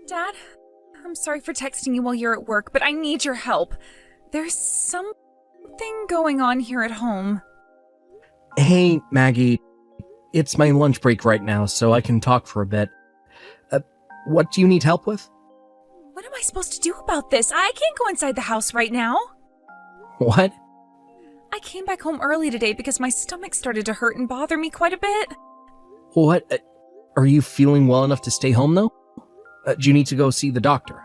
Dad, I'm sorry for texting you while you're at work, but I need your help. There's something going on here at home. Hey, Maggie. It's my lunch break right now, so I can talk for a bit. What do you need help with? What am I supposed to do about this? I can't go inside the house right now. What? I came back home early today because my stomach started to hurt and bother me quite a bit. What? Are you feeling well enough to stay home, though? Do you need to go see the doctor?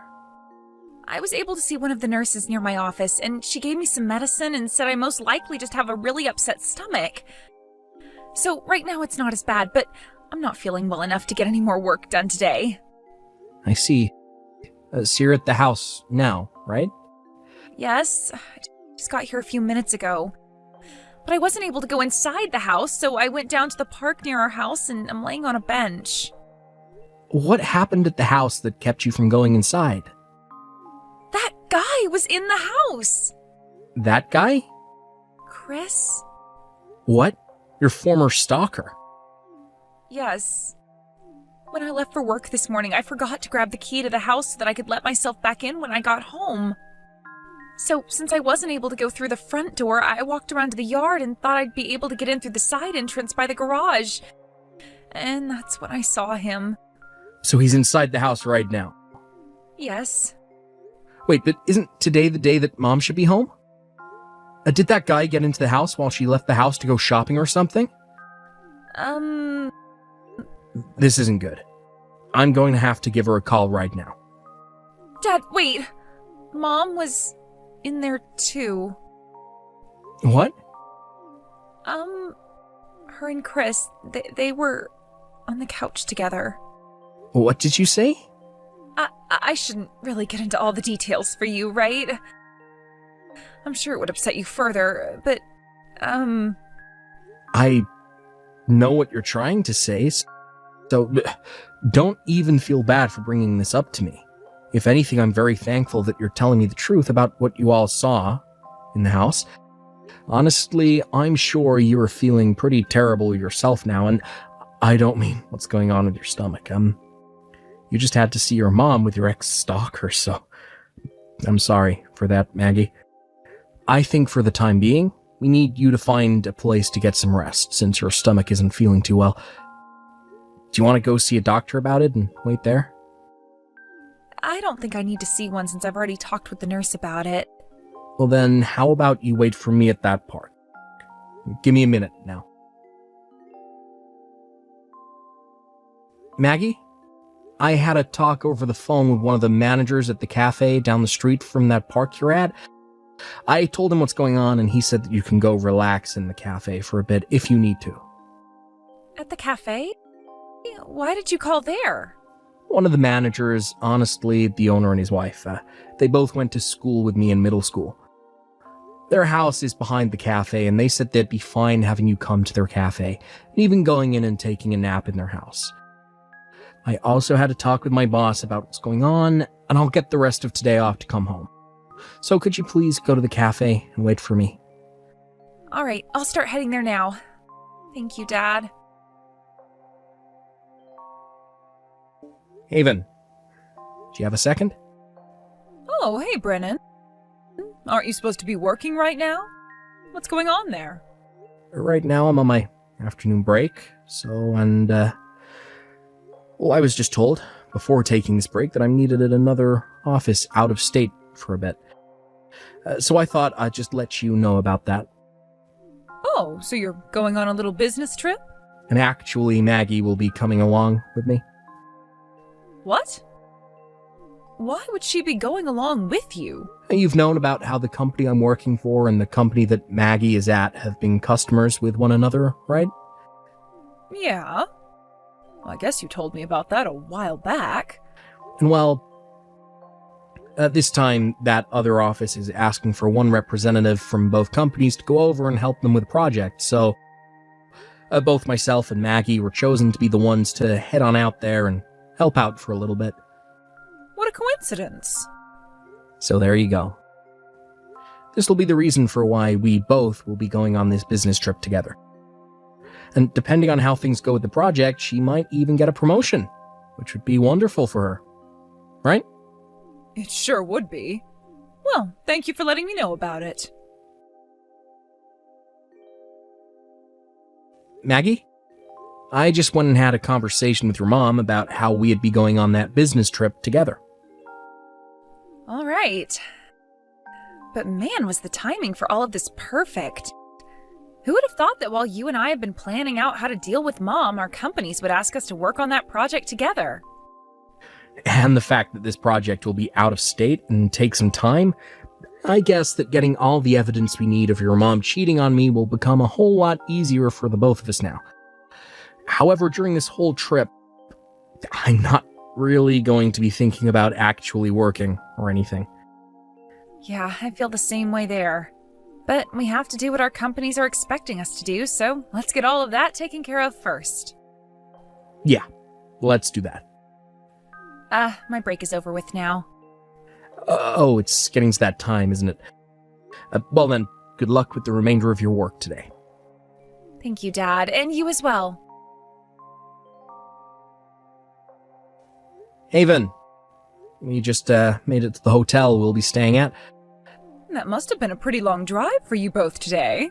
I was able to see one of the nurses near my office, and she gave me some medicine and said I most likely just have a really upset stomach. So right now it's not as bad, but I'm not feeling well enough to get any more work done today. I see. So you're at the house now, right? Yes, I just got here a few minutes ago. But I wasn't able to go inside the house, so I went down to the park near our house and I'm laying on a bench. What happened at the house that kept you from going inside? That guy was in the house! That guy? Chris? What? Your former stalker? Yes. When I left for work this morning, I forgot to grab the key to the house so that I could let myself back in when I got home. So, since I wasn't able to go through the front door, I walked around to the yard and thought I'd be able to get in through the side entrance by the garage. And that's when I saw him. So he's inside the house right now? Yes. Wait, but isn't today the day that Mom should be home? Did that guy get into the house while she left the house to go shopping or something? This isn't good. I'm going to have to give her a call right now. Dad, wait. Mom was in there too. What? Her and Chris, they were on the couch together. What did you say? I shouldn't really get into all the details for you, right? I'm sure it would upset you further, but, I know what you're trying to say, so don't even feel bad for bringing this up to me. If anything, I'm very thankful that you're telling me the truth about what you all saw in the house. Honestly, I'm sure you're feeling pretty terrible yourself now, and I don't mean what's going on with your stomach. You just had to see your mom with your ex-stalker, so I'm sorry for that, Maggie. I think for the time being, we need you to find a place to get some rest, since your stomach isn't feeling too well. Do you want to go see a doctor about it and wait there? I don't think I need to see one since I've already talked with the nurse about it. Well then, how about you wait for me at that park? Give me a minute now. Maggie? I had a talk over the phone with one of the managers at the cafe down the street from that park you're at. I told him what's going on, and he said that you can go relax in the cafe for a bit if you need to. At the cafe? Why did you call there? One of the managers, honestly, the owner and his wife, they both went to school with me in middle school. Their house is behind the cafe, and they said they'd be fine having you come to their cafe, and even going in and taking a nap in their house. I also had a talk with my boss about what's going on, and I'll get the rest of today off to come home. So could you please go to the cafe and wait for me? All right, I'll start heading there now. Thank you, Dad. Haven, do you have a second? Oh, hey, Brennan. Aren't you supposed to be working right now? What's going on there? Right now I'm on my afternoon break, well, I was just told before taking this break that I'm needed at another office out of state for a bit. So I thought I'd just let you know about that. Oh, so you're going on a little business trip? And actually, Maggie will be coming along with me. What? Why would she be going along with you? You've known about how the company I'm working for and the company that Maggie is at have been customers with one another, right? Yeah. Well, I guess you told me about that a while back. And well, this time that other office is asking for one representative from both companies to go over and help them with a project, so both myself and Maggie were chosen to be the ones to head on out there and help out for a little bit. What a coincidence. So there you go. This will be the reason for why we both will be going on this business trip together. And depending on how things go with the project, she might even get a promotion, which would be wonderful for her. right? It sure would be. Well, thank you for letting me know about it. Maggie? I just went and had a conversation with your mom about how we'd be going on that business trip together. All right. But man, was the timing for all of this perfect. Who would have thought that while you and I have been planning out how to deal with Mom, our companies would ask us to work on that project together? And the fact that this project will be out of state and take some time, I guess that getting all the evidence we need of your mom cheating on me will become a whole lot easier for the both of us now. However, during this whole trip, I'm not really going to be thinking about actually working or anything. Yeah, I feel the same way there. But we have to do what our companies are expecting us to do, so let's get all of that taken care of first. Yeah, let's do that. My break is over with now. Oh, it's getting to that time, isn't it? Well then, good luck with the remainder of your work today. Thank you, Dad, and you as well. Haven, we just made it to the hotel we'll be staying at. That must have been a pretty long drive for you both today.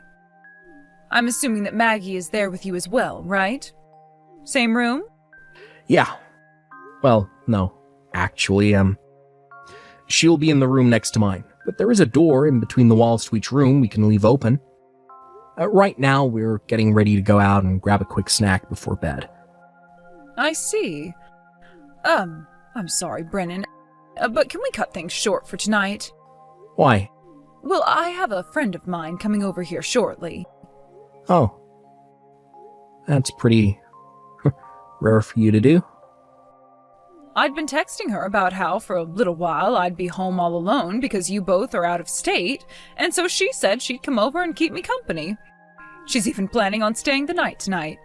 I'm assuming that Maggie is there with you as well, right? Same room? Yeah. Well, no. Actually, she'll be in the room next to mine, but there is a door in between the walls to each room we can leave open. Right now, we're getting ready to go out and grab a quick snack before bed. I see. I'm sorry, Brennan, but can we cut things short for tonight? Why? Well, I have a friend of mine coming over here shortly. Oh. That's pretty rare for you to do. I'd been texting her about how for a little while I'd be home all alone because you both are out of state, and so she said she'd come over and keep me company. She's even planning on staying the night tonight.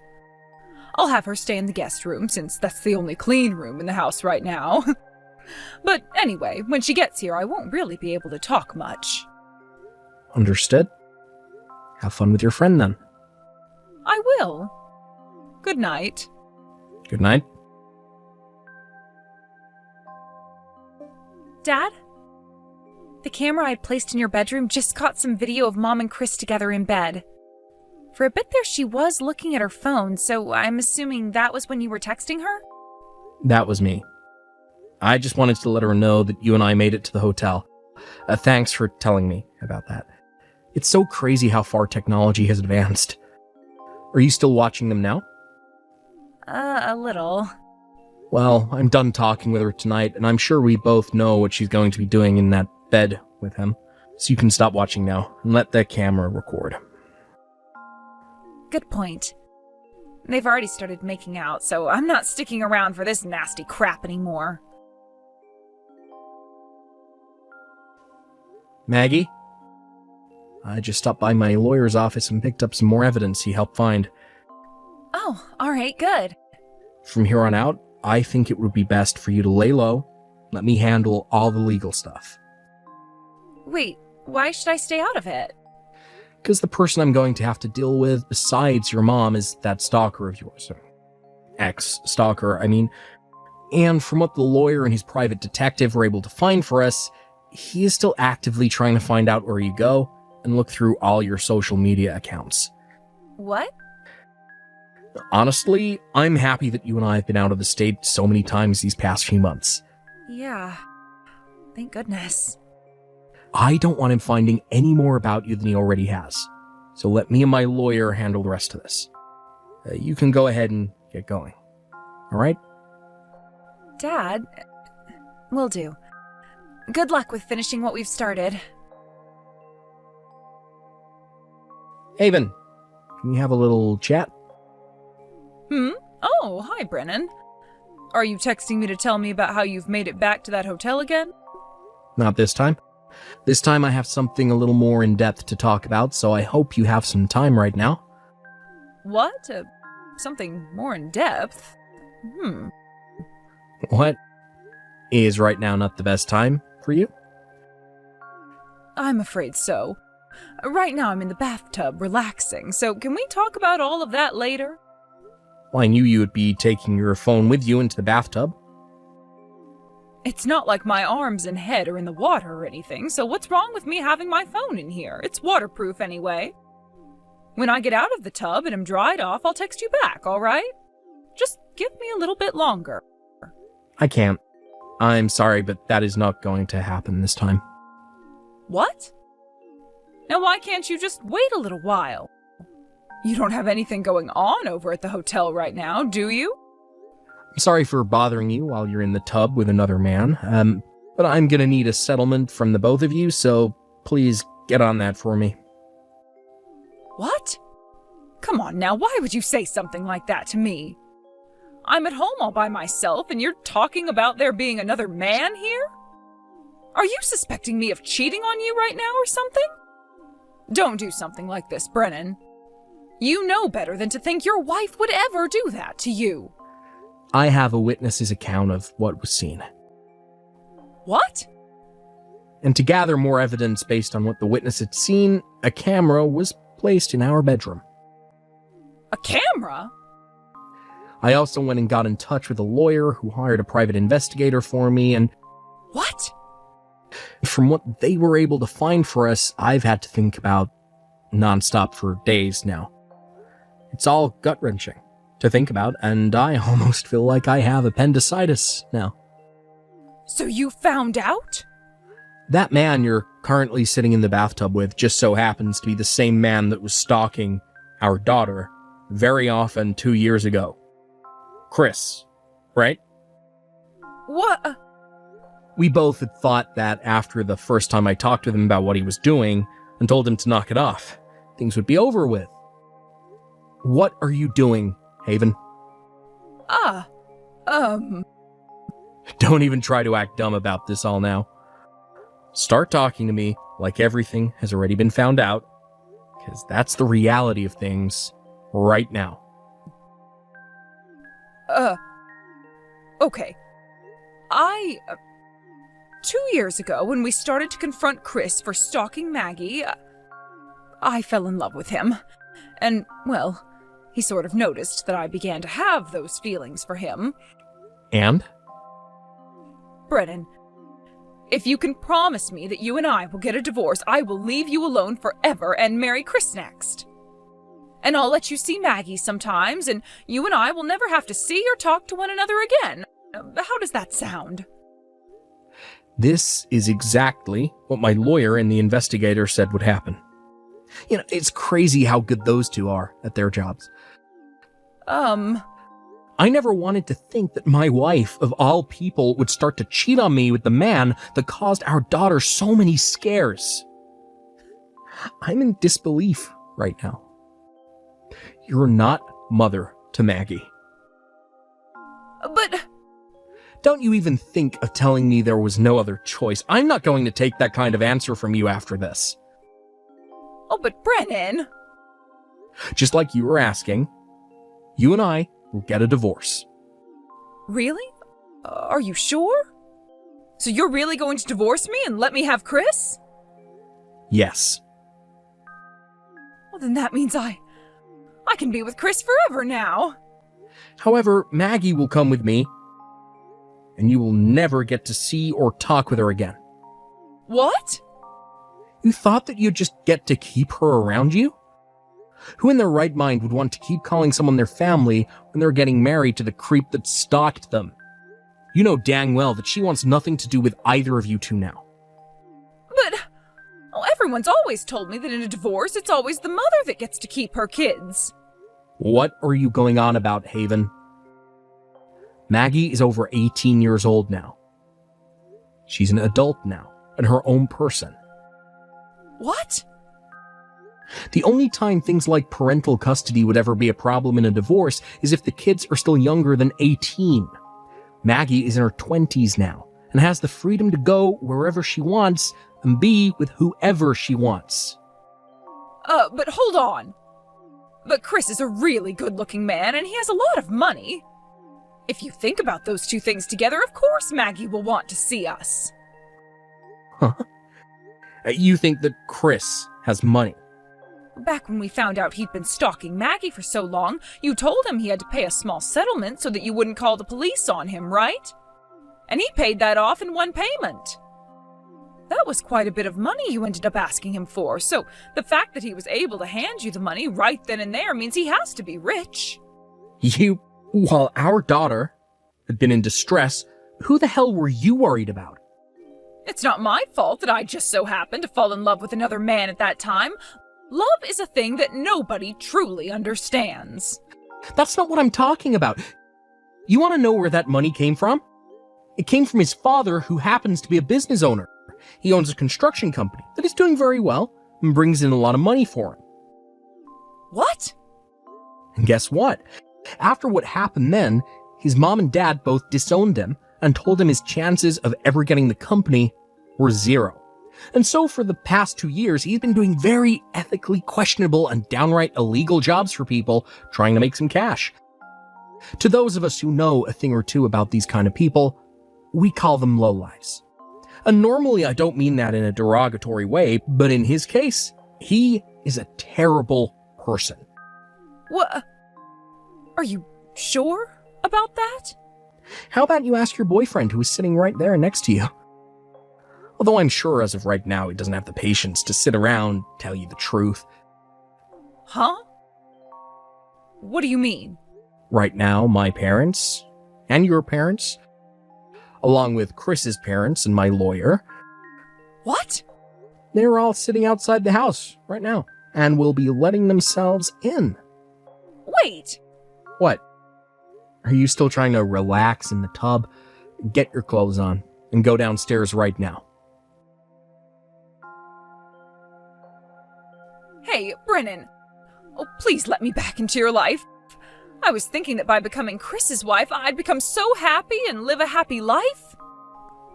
I'll have her stay in the guest room since that's the only clean room in the house right now. But anyway, when she gets here, I won't really be able to talk much. Understood. Have fun with your friend then. I will. Good night. Good night. Dad? The camera I'd placed in your bedroom just caught some video of Mom and Chris together in bed. For a bit there, she was looking at her phone, so I'm assuming that was when you were texting her? That was me. I just wanted to let her know that you and I made it to the hotel. Thanks for telling me about that. It's so crazy how far technology has advanced. Are you still watching them now? A little. Well, I'm done talking with her tonight, and I'm sure we both know what she's going to be doing in that bed with him. So you can stop watching now, and let the camera record. Good point. They've already started making out, so I'm not sticking around for this nasty crap anymore. Maggie? I just stopped by my lawyer's office and picked up some more evidence he helped find. Oh, alright, good. From here on out, I think it would be best for you to lay low, let me handle all the legal stuff. Wait, why should I stay out of it? Because the person I'm going to have to deal with besides your mom is that stalker of yours. Ex-stalker, I mean. And from what the lawyer and his private detective were able to find for us, he is still actively trying to find out where you go and look through all your social media accounts. What? Honestly, I'm happy that you and I have been out of the state so many times these past few months. Yeah. Thank goodness. I don't want him finding any more about you than he already has. So let me and my lawyer handle the rest of this. You can go ahead and get going. All right? Dad, will do. Good luck with finishing what we've started. Haven, can we have a little chat? Oh, hi, Brennan. Are you texting me to tell me about how you've made it back to that hotel again? Not this time. This time I have something a little more in-depth to talk about, so I hope you have some time right now. What? Something more in depth? What? Is right now not the best time for you? I'm afraid so. Right now I'm in the bathtub relaxing, so can we talk about all of that later? Well, I knew you would be taking your phone with you into the bathtub. It's not like my arms and head are in the water or anything, so what's wrong with me having my phone in here? It's waterproof anyway. When I get out of the tub and am dried off, I'll text you back, all right? Just give me a little bit longer. I can't. I'm sorry, but that is not going to happen this time. What? Now why can't you just wait a little while? You don't have anything going on over at the hotel right now, do you? I'm sorry for bothering you while you're in the tub with another man, but I'm gonna need a settlement from the both of you, so please get on that for me. What? Come on now, why would you say something like that to me? I'm at home all by myself, and you're talking about there being another man here? Are you suspecting me of cheating on you right now or something? Don't do something like this, Brennan. You know better than to think your wife would ever do that to you. I have a witness's account of what was seen. What? And to gather more evidence based on what the witness had seen, a camera was placed in our bedroom. A camera? I also went and got in touch with a lawyer who hired a private investigator for me, and What? from what they were able to find for us, I've had to think about nonstop for days now. It's all gut-wrenching to think about, and I almost feel like I have appendicitis now. So you found out? That man you're currently sitting in the bathtub with just so happens to be the same man that was stalking our daughter very often 2 years ago. Chris, right? What? We both had thought that after the first time I talked with him about what he was doing and told him to knock it off, things would be over with. What are you doing, Haven? Don't even try to act dumb about this all now. Start talking to me like everything has already been found out, because that's the reality of things right now. Okay. 2 years ago, when we started to confront Chris for stalking Maggie, I fell in love with him. And, well, he sort of noticed that I began to have those feelings for him. And? Brennan, if you can promise me that you and I will get a divorce, I will leave you alone forever and marry Chris next. And I'll let you see Maggie sometimes, and you and I will never have to see or talk to one another again. How does that sound? This is exactly what my lawyer and the investigator said would happen. You know, it's crazy how good those two are at their jobs. I never wanted to think that my wife, of all people, would start to cheat on me with the man that caused our daughter so many scares. I'm in disbelief right now. You're not mother to Maggie. But... Don't you even think of telling me there was no other choice. I'm not going to take that kind of answer from you after this. Oh, but Brennan... Just like you were asking, you and I will get a divorce. Really? Are you sure? So you're really going to divorce me and let me have Chris? Yes. Well, then that means I can be with Chris forever now. However, Maggie will come with me, and you will never get to see or talk with her again. What? You thought that you'd just get to keep her around you? Who in their right mind would want to keep calling someone their family when they're getting married to the creep that stalked them? You know dang well that she wants nothing to do with either of you two now. But, everyone's always told me that in a divorce, it's always the mother that gets to keep her kids. What are you going on about, Haven? Maggie is over 18 years old now. She's an adult now, and her own person. What? The only time things like parental custody would ever be a problem in a divorce is if the kids are still younger than 18. Maggie is in her 20s now, and has the freedom to go wherever she wants and be with whoever she wants. But hold on. But Chris is a really good-looking man, and he has a lot of money. If you think about those two things together, of course Maggie will want to see us. Huh? You think that Chris has money? Back when we found out he'd been stalking Maggie for so long, you told him he had to pay a small settlement so that you wouldn't call the police on him, right? and he paid that off in one payment. That was quite a bit of money you ended up asking him for, so the fact that he was able to hand you the money right then and there means he has to be rich. While our daughter had been in distress, who the hell were you worried about? It's not my fault that I just so happened to fall in love with another man at that time. Love is a thing that nobody truly understands. That's not what I'm talking about. You want to know where that money came from? It came from his father, who happens to be a business owner. He owns a construction company that is doing very well and brings in a lot of money for him. What? And guess what? After what happened then, his mom and dad both disowned him and told him his chances of ever getting the company were zero. And so for the past 2 years, he's been doing very ethically questionable and downright illegal jobs for people trying to make some cash. To those of us who know a thing or two about these kind of people, we call them lowlifes. And normally I don't mean that in a derogatory way, but in his case, he is a terrible person. What? Are you sure about that? How about you ask your boyfriend, who is sitting right there next to you? Although I'm sure as of right now he doesn't have the patience to sit around and tell you the truth. Huh? What do you mean? Right now, my parents, and your parents, along with Chris's parents and my lawyer. What? They're all sitting outside the house right now, and will be letting themselves in. Wait! What? Are you still trying to relax in the tub? Get your clothes on, and go downstairs right now. Hey, Brennan. Oh, please let me back into your life. I was thinking that by becoming Chris's wife, I'd become so happy and live a happy life.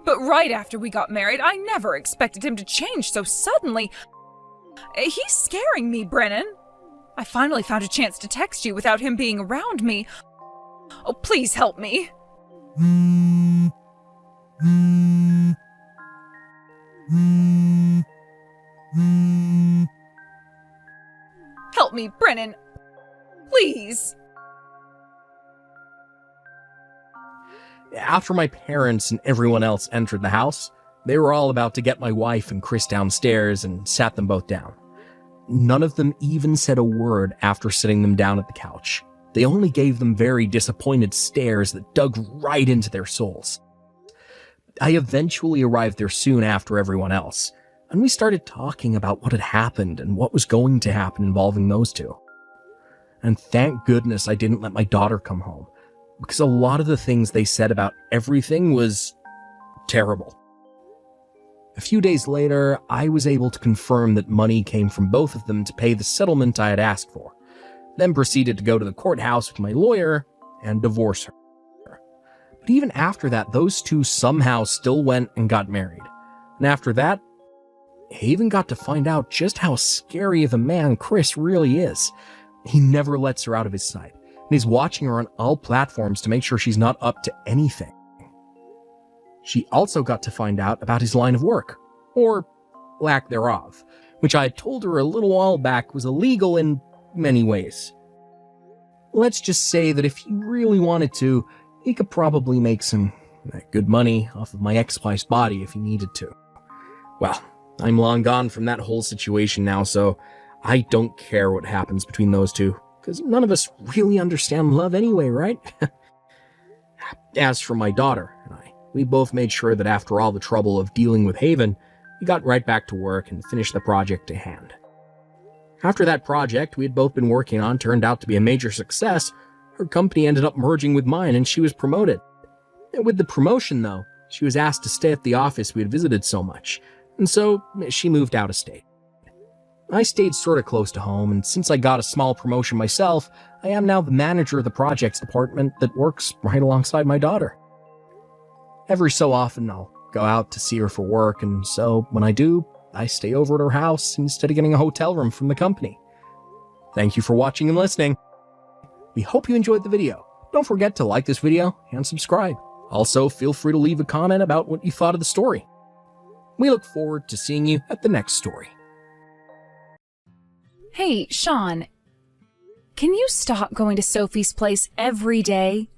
But right after we got married, I never expected him to change so suddenly. He's scaring me, Brennan. I finally found a chance to text you without him being around me. Oh, please help me. Help me, Brennan. Please. After my parents and everyone else entered the house, they were all about to get my wife and Chris downstairs and sat them both down. None of them even said a word after sitting them down at the couch. They only gave them very disappointed stares that dug right into their souls. I eventually arrived there soon after everyone else, and we started talking about what had happened and what was going to happen involving those two. And thank goodness I didn't let my daughter come home, because a lot of the things they said about everything was terrible. A few days later, I was able to confirm that money came from both of them to pay the settlement I had asked for, then proceeded to go to the courthouse with my lawyer and divorce her. But even after that, those two somehow still went and got married. And after that, I even got to find out just how scary of a man Chris really is. He never lets her out of his sight, and he's watching her on all platforms to make sure she's not up to anything. She also got to find out about his line of work, or lack thereof, which I told her a little while back was illegal in many ways. Let's just say that if he really wanted to, he could probably make some good money off of my ex-wife's body if he needed to. Well, I'm long gone from that whole situation now, so I don't care what happens between those two, because none of us really understand love anyway, right? As for my daughter and I, we both made sure that after all the trouble of dealing with Haven, we got right back to work and finished the project at hand. After that project we had both been working on turned out to be a major success, her company ended up merging with mine and she was promoted. And with the promotion, though, she was asked to stay at the office we had visited so much, and so she moved out of state. I stayed sort of close to home, and since I got a small promotion myself, I am now the manager of the projects department that works right alongside my daughter. Every so often, I'll go out to see her for work, and so when I do, I stay over at her house instead of getting a hotel room from the company. Thank you for watching and listening. We hope you enjoyed the video. Don't forget to like this video and subscribe. Also, feel free to leave a comment about what you thought of the story. We look forward to seeing you at the next story. Hey, Sean. Can you stop going to Sophie's place every day?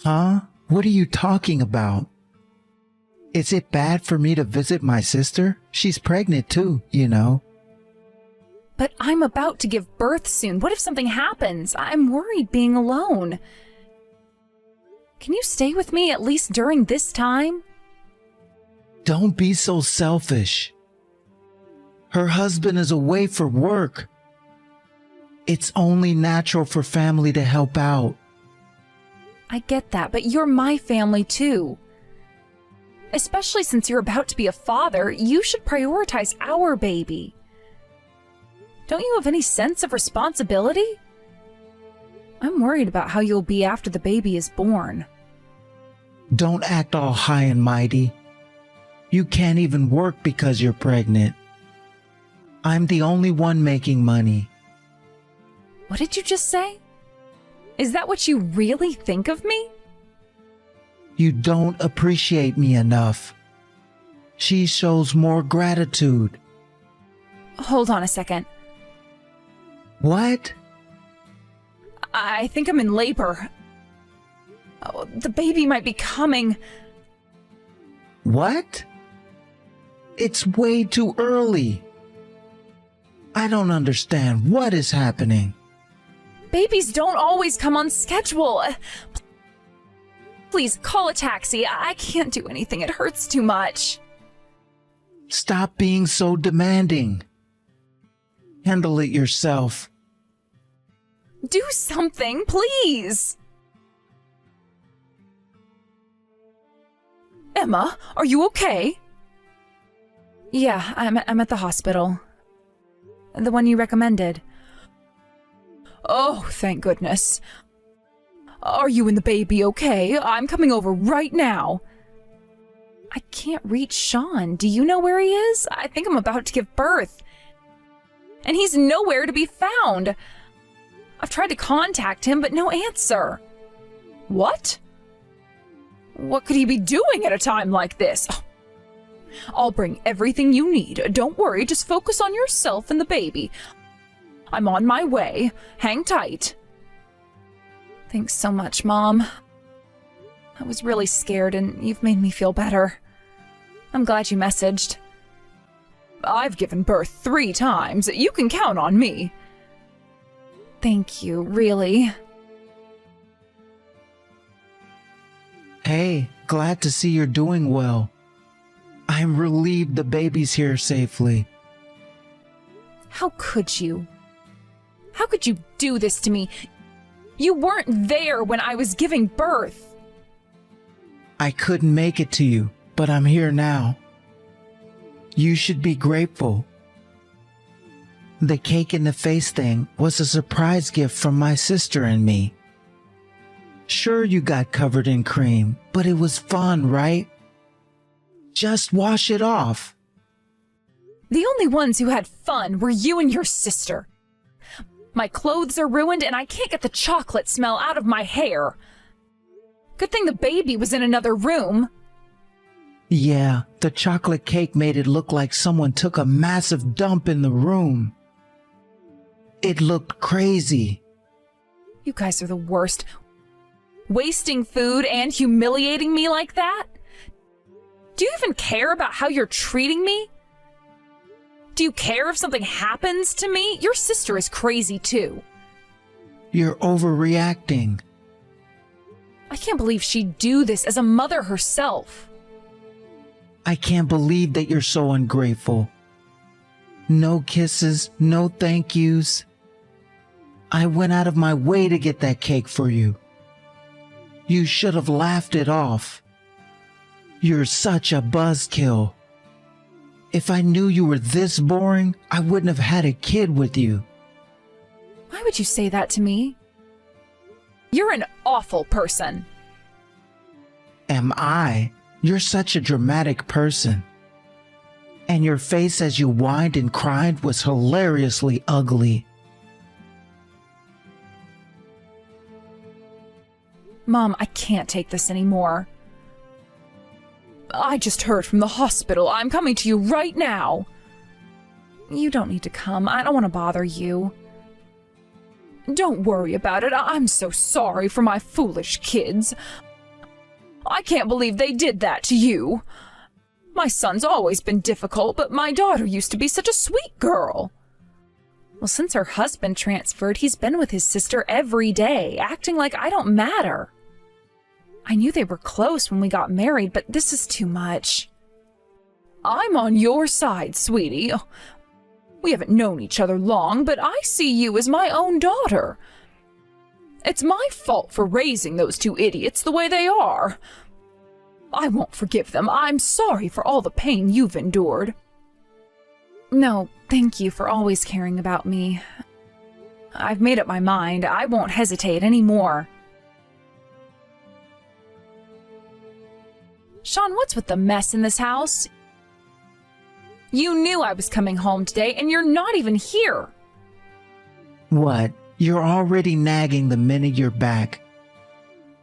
Huh? What are you talking about? Is it bad for me to visit my sister? She's pregnant too, you know. But I'm about to give birth soon. What if something happens? I'm worried being alone. Can you stay with me at least during this time? Don't be so selfish. Her husband is away for work. It's only natural for family to help out. I get that, but you're my family too. Especially since you're about to be a father, you should prioritize our baby. Don't you have any sense of responsibility? I'm worried about how you'll be after the baby is born. Don't act all high and mighty. You can't even work because you're pregnant. I'm the only one making money. What did you just say? Is that what you really think of me? You don't appreciate me enough. She shows more gratitude. Hold on a second. What? I think I'm in labor. Oh, the baby might be coming. What? It's way too early. I don't understand what is happening. Babies don't always come on schedule. Please call a taxi. I can't do anything. It hurts too much. Stop being so demanding. Handle it yourself. Do something, please. Emma, are you okay? Yeah, I'm at the hospital. The one you recommended. Oh, thank goodness. Are you and the baby okay? I'm coming over right now. I can't reach Sean. Do you know where he is? I think I'm about to give birth. And he's nowhere to be found. I've tried to contact him, but no answer. What? What could he be doing at a time like this? I'll bring everything you need. Don't worry, just focus on yourself and the baby. I'm on my way. Hang tight. Thanks so much, Mom. I was really scared, and you've made me feel better. I'm glad you messaged. I've given birth 3 times. You can count on me. Thank you, really. Hey, glad to see you're doing well. I'm relieved the baby's here safely. How could you? How could you do this to me? You weren't there when I was giving birth. I couldn't make it to you, but I'm here now. You should be grateful. The cake in the face thing was a surprise gift from my sister and me. Sure, you got covered in cream, but it was fun, right? Just wash it off. The only ones who had fun were you and your sister. My clothes are ruined and I can't get the chocolate smell out of my hair. Good thing the baby was in another room. Yeah, the chocolate cake made it look like someone took a massive dump in the room. It looked crazy. You guys are the worst. Wasting food and humiliating me like that? Do you even care about how you're treating me? Do you care if something happens to me? Your sister is crazy too. You're overreacting. I can't believe she'd do this as a mother herself. I can't believe that you're so ungrateful. No kisses, no thank yous. I went out of my way to get that cake for you. You should have laughed it off. You're such a buzzkill. If I knew you were this boring, I wouldn't have had a kid with you. Why would you say that to me? You're an awful person. Am I? You're such a dramatic person. And your face as you whined and cried was hilariously ugly. Mom, I can't take this anymore. I just heard from the hospital. I'm coming to you right now. You don't need to come. I don't want to bother you. Don't worry about it. I'm so sorry for my foolish kids. I can't believe they did that to you. My son's always been difficult, but my daughter used to be such a sweet girl. Well, since her husband transferred, he's been with his sister every day, acting like I don't matter. I knew they were close when we got married, but this is too much. I'm on your side, sweetie. We haven't known each other long, but I see you as my own daughter. It's my fault for raising those two idiots the way they are. I won't forgive them. I'm sorry for all the pain you've endured. No, thank you for always caring about me. I've made up my mind. I won't hesitate anymore. Sean, what's with the mess in this house? You knew I was coming home today, and you're not even here. What? You're already nagging the minute you're back.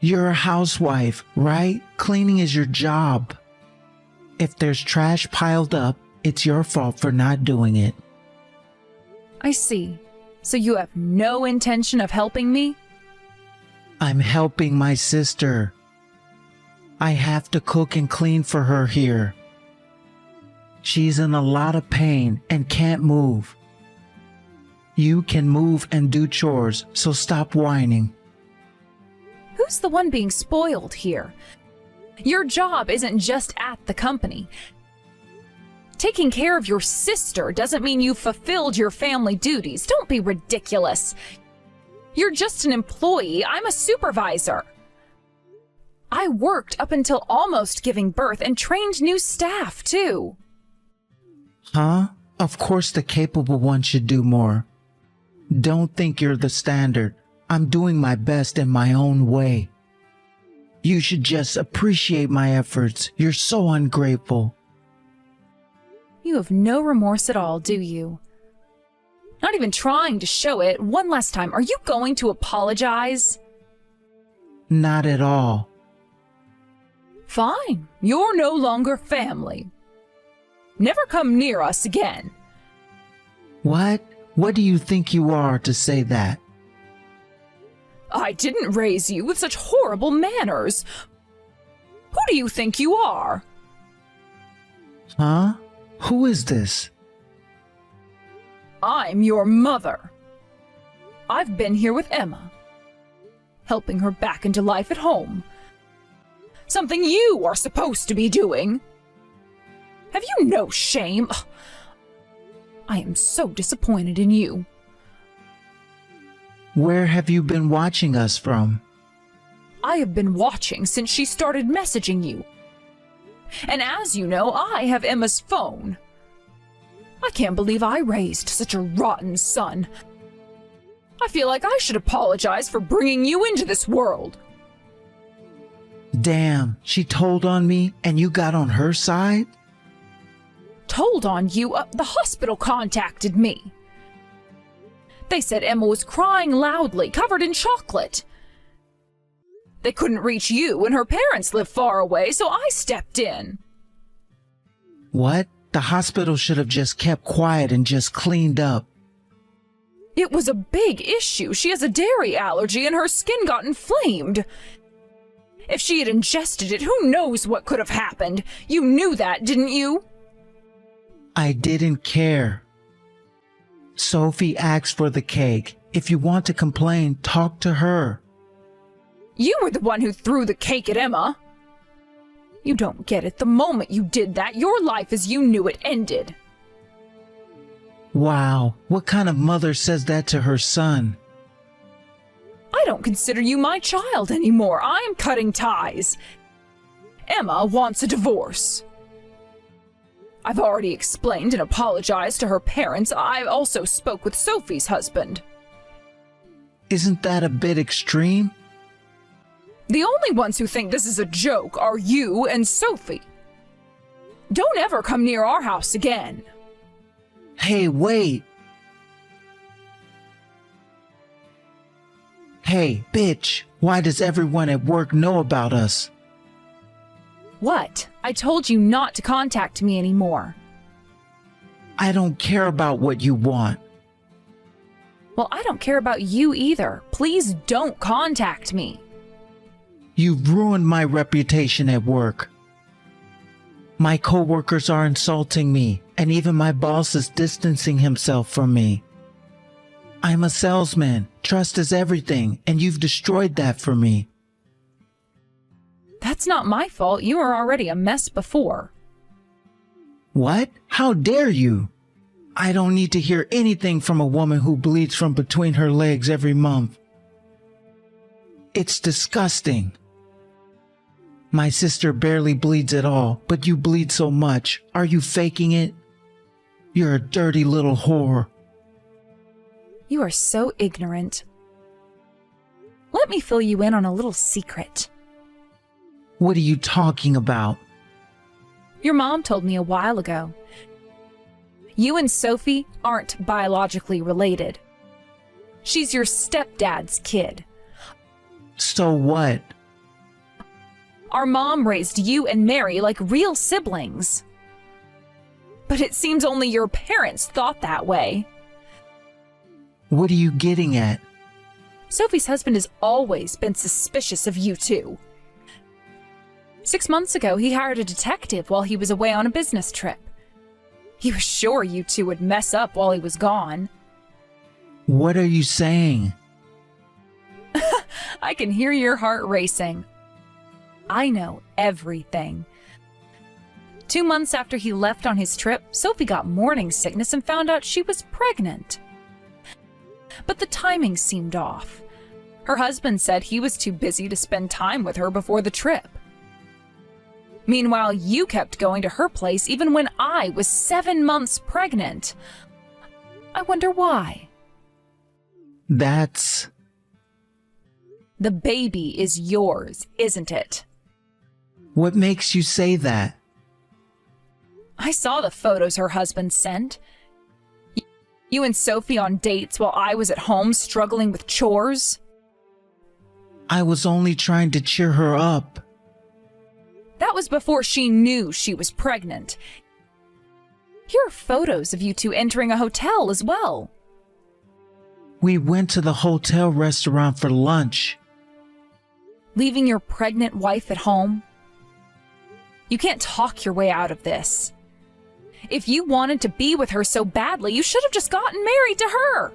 You're a housewife, right? Cleaning is your job. If there's trash piled up, it's your fault for not doing it. I see. So you have no intention of helping me? I'm helping my sister. I have to cook and clean for her here. She's in a lot of pain and can't move. You can move and do chores, so stop whining. Who's the one being spoiled here? Your job isn't just at the company. Taking care of your sister doesn't mean you've fulfilled your family duties. Don't be ridiculous. You're just an employee. I'm a supervisor. I worked up until almost giving birth and trained new staff, too. Huh? Of course the capable one should do more. Don't think you're the standard. I'm doing my best in my own way. You should just appreciate my efforts. You're so ungrateful. You have no remorse at all, do you? Not even trying to show it. One last time, are you going to apologize? Not at all. Fine. You're no longer family. Never come near us again. What? What do you think you are to say that? I didn't raise you with such horrible manners. Who do you think you are? Huh? Who is this? I'm your mother. I've been here with Emma, helping her back into life at home. Something you are supposed to be doing. Have you no shame? Ugh. I am so disappointed in you. Where have you been watching us from? I have been watching since she started messaging you. And as you know, I have Emma's phone. I can't believe I raised such a rotten son. I feel like I should apologize for bringing you into this world. Damn, she told on me and you got on her side? Told on you? The hospital contacted me. They said Emma was crying loudly, covered in chocolate. They couldn't reach you and her parents live far away, so I stepped in. What? The hospital should have just kept quiet and just cleaned up. It was a big issue. She has a dairy allergy and her skin got inflamed. If she had ingested it, who knows what could have happened? You knew that, didn't you? I didn't care. Sophie asked for the cake. If you want to complain, talk to her. You were the one who threw the cake at Emma. You don't get it. The moment you did that, your life as you knew it ended. Wow, what kind of mother says that to her son? I don't consider you my child anymore. I am cutting ties. Emma wants a divorce. I've already explained and apologized to her parents. I also spoke with Sophie's husband. Isn't that a bit extreme? The only ones who think this is a joke are you and Sophie. Don't ever come near our house again. Hey, wait. Hey, bitch, why does everyone at work know about us? What? I told you not to contact me anymore. I don't care about what you want. Well, I don't care about you either. Please don't contact me. You've ruined my reputation at work. My coworkers are insulting me, and even my boss is distancing himself from me. I'm a salesman. Trust is everything, and you've destroyed that for me. That's not my fault. You were already a mess before. What? How dare you? I don't need to hear anything from a woman who bleeds from between her legs every month. It's disgusting. My sister barely bleeds at all, but you bleed so much. Are you faking it? You're a dirty little whore. You are so ignorant. Let me fill you in on a little secret. What are you talking about? Your mom told me a while ago. You and Sophie aren't biologically related. She's your stepdad's kid. So what? Our mom raised you and Mary like real siblings. But it seems only your parents thought that way. What are you getting at? Sophie's husband has always been suspicious of you two. 6 months ago, he hired a detective while he was away on a business trip. He was sure you two would mess up while he was gone. What are you saying? I can hear your heart racing. I know everything. 2 months after he left on his trip, Sophie got morning sickness and found out she was pregnant. But the timing seemed off. Her husband said he was too busy to spend time with her before the trip. Meanwhile, you kept going to her place even when I was 7 months pregnant. I wonder why. That's... The baby is yours, isn't it? What makes you say that? I saw the photos her husband sent. You and Sophie on dates while I was at home struggling with chores. I was only trying to cheer her up. That was before she knew she was pregnant. Here are photos of you two entering a hotel as well. We went to the hotel restaurant for lunch. Leaving your pregnant wife at home? You can't talk your way out of this. If you wanted to be with her so badly, you should have just gotten married to her.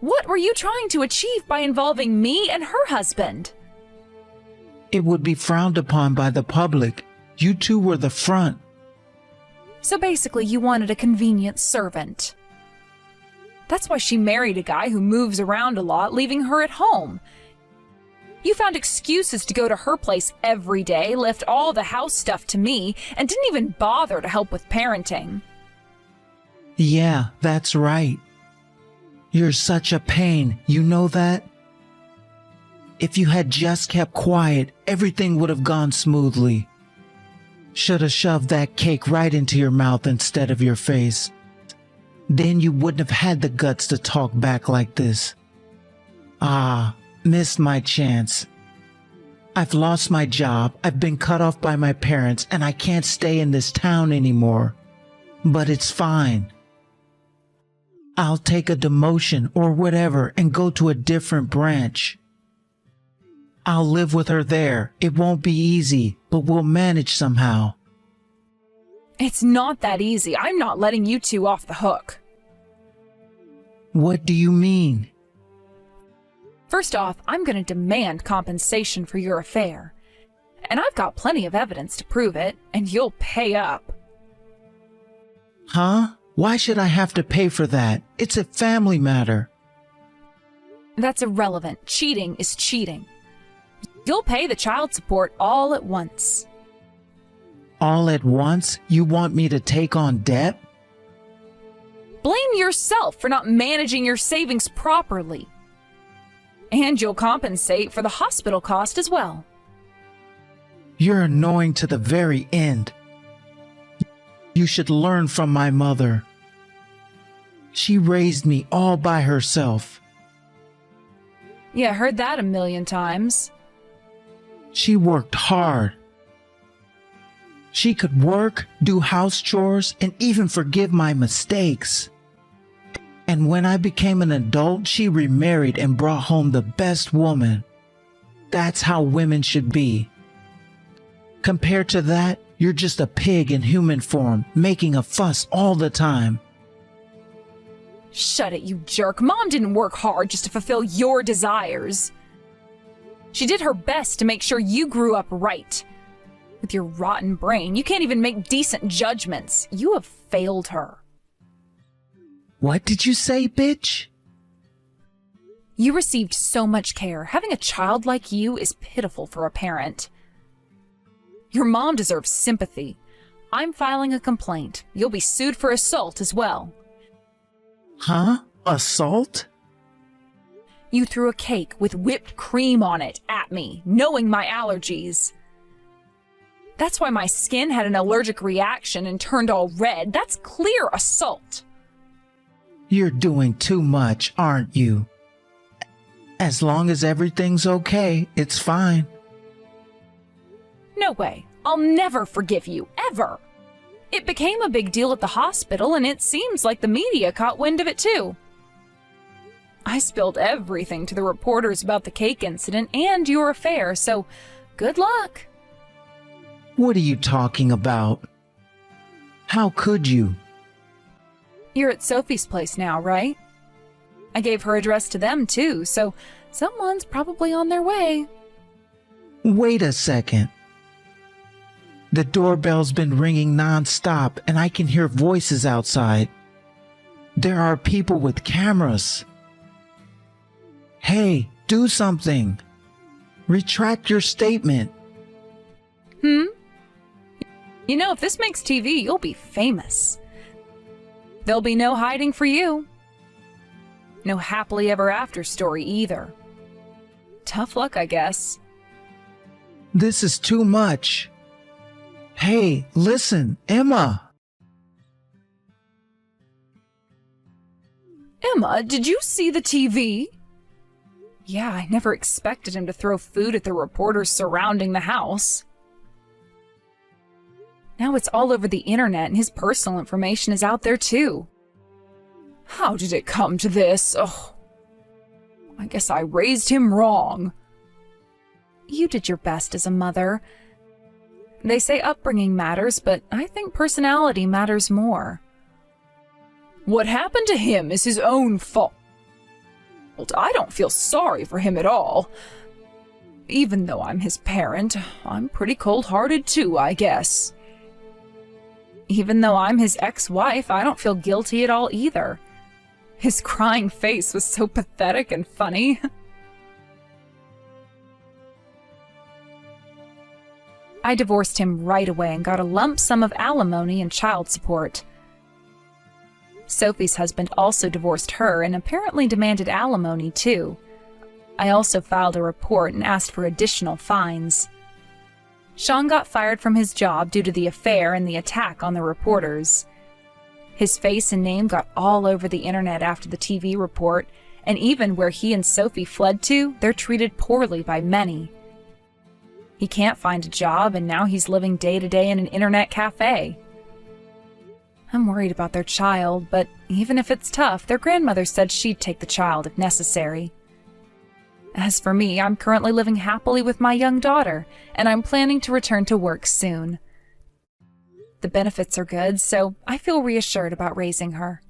What were you trying to achieve by involving me and her husband? It would be frowned upon by the public. You two were the front. So basically, you wanted a convenient servant. That's why she married a guy who moves around a lot, leaving her at home. You found excuses to go to her place every day, left all the house stuff to me, and didn't even bother to help with parenting. Yeah, that's right. You're such a pain, you know that? If you had just kept quiet, everything would have gone smoothly. Should have shoved that cake right into your mouth instead of your face. Then you wouldn't have had the guts to talk back like this. Ah, missed my chance. I've lost my job, I've been cut off by my parents, and I can't stay in this town anymore. But it's fine. I'll take a demotion or whatever and go to a different branch. I'll live with her there. It won't be easy, but we'll manage somehow. It's not that easy. I'm not letting you two off the hook. What do you mean? First off, I'm going to demand compensation for your affair. And I've got plenty of evidence to prove it, and you'll pay up. Huh? Why should I have to pay for that? It's a family matter. That's irrelevant. Cheating is cheating. You'll pay the child support all at once. All at once? You want me to take on debt? Blame yourself for not managing your savings properly. And you'll compensate for the hospital cost as well. You're annoying to the very end. You should learn from my mother. She raised me all by herself. Yeah, heard that a million times. She worked hard. She could work, do house chores, and even forgive my mistakes. And when I became an adult, she remarried and brought home the best woman. That's how women should be. Compared to that, you're just a pig in human form, making a fuss all the time. Shut it, you jerk. Mom didn't work hard just to fulfill your desires. She did her best to make sure you grew up right. With your rotten brain, you can't even make decent judgments. You have failed her. What did you say, bitch? You received so much care. Having a child like you is pitiful for a parent. Your mom deserves sympathy. I'm filing a complaint. You'll be sued for assault as well. Huh? Assault? You threw a cake with whipped cream on it at me, knowing my allergies. That's why my skin had an allergic reaction and turned all red. That's clear assault. You're doing too much, aren't you? As long as everything's okay, it's fine. No way. I'll never forgive you, ever. It became a big deal at the hospital, and it seems like the media caught wind of it too. I spilled everything to the reporters about the cake incident and your affair, so good luck. What are you talking about? How could you? You're at Sophie's place now, right? I gave her address to them too, so someone's probably on their way. Wait a second. The doorbell's been ringing non-stop and I can hear voices outside. There are people with cameras. Hey, do something. Retract your statement. You know, if this makes TV, you'll be famous. There'll be no hiding for you. No happily ever after story either. Tough luck, I guess. This is too much. Hey, listen, Emma. Emma, did you see the TV? Yeah, I never expected him to throw food at the reporters surrounding the house. Now it's all over the internet and his personal information is out there too. How did it come to this? Oh, I guess I raised him wrong. You did your best as a mother. They say upbringing matters, but I think personality matters more. What happened to him is his own fault. I don't feel sorry for him at all. Even though I'm his parent, I'm pretty cold-hearted too, I guess. Even though I'm his ex-wife, I don't feel guilty at all either. His crying face was so pathetic and funny. I divorced him right away and got a lump sum of alimony and child support. Sophie's husband also divorced her and apparently demanded alimony too. I also filed a report and asked for additional fines. Sean got fired from his job due to the affair and the attack on the reporters. His face and name got all over the internet after the TV report, and even where he and Sophie fled to, they're treated poorly by many. He can't find a job, and now he's living day to day in an internet cafe. I'm worried about their child, but even if it's tough, their grandmother said she'd take the child if necessary. As for me, I'm currently living happily with my young daughter, and I'm planning to return to work soon. The benefits are good, so I feel reassured about raising her.